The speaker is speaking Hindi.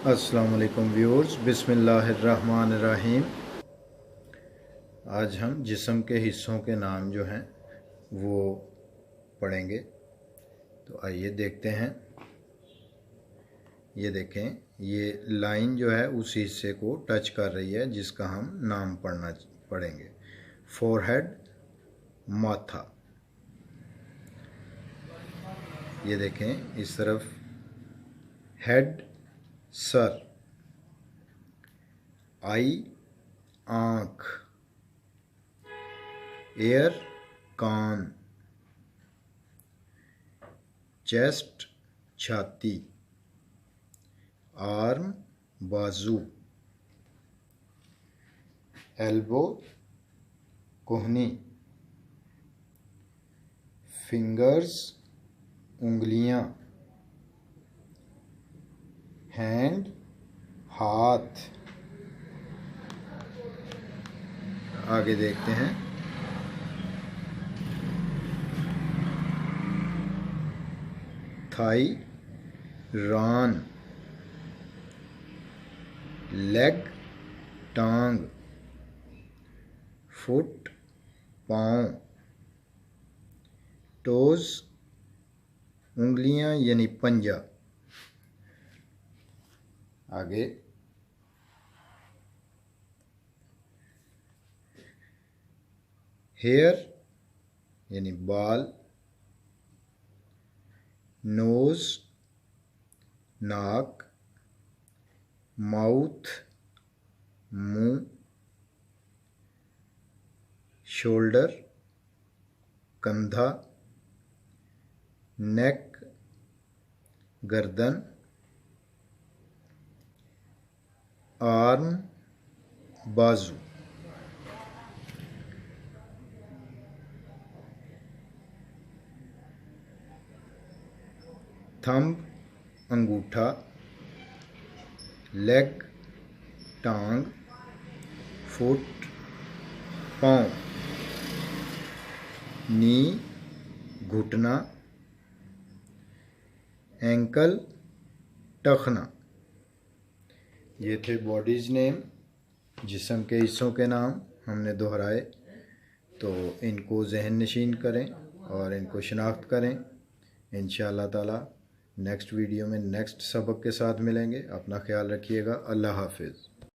अस्सलाम वालेकुम व्यूअर्स, बिस्मिल्लाहिर्रहमानिर्रहीम। आज हम जिस्म के हिस्सों के नाम जो हैं वो पढ़ेंगे। तो आइए देखते हैं। ये देखें, ये लाइन जो है उस हिस्से को टच कर रही है जिसका हम नाम पढ़ेंगे। फोरहेड, माथा। ये देखें, इस तरफ हेड, सर। आई, आँख। एयर, कान। चेस्ट, छाती। आर्म, बाजू। एल्बो, कोहनी। फिंगर्स, उंगलियां। हैंड, हाथ। आगे देखते हैं। थाई, रान। लेग, टांग। फुट, पाँव। टोज, उंगलियां यानी पंजा। आगे हेयर यानी बाल। नोज, नाक। माउथ, मुंह। शोल्डर, कंधा। नेक, गर्दन। आर्म, बाजू। थंब, अंगूठा। लेग, टांग। फुट, पाँव। नी, घुटना। एंकल, टखना। ये थे बॉडीज़ नेम, जिस्म के हिस्सों के नाम हमने दोहराए। तो इनको जहन नशीन करें और इनको शनाख्त करें। इंशाअल्लाह ताला नेक्स्ट वीडियो में नेक्स्ट सबक के साथ मिलेंगे। अपना ख्याल रखिएगा। अल्लाह हाफिज़।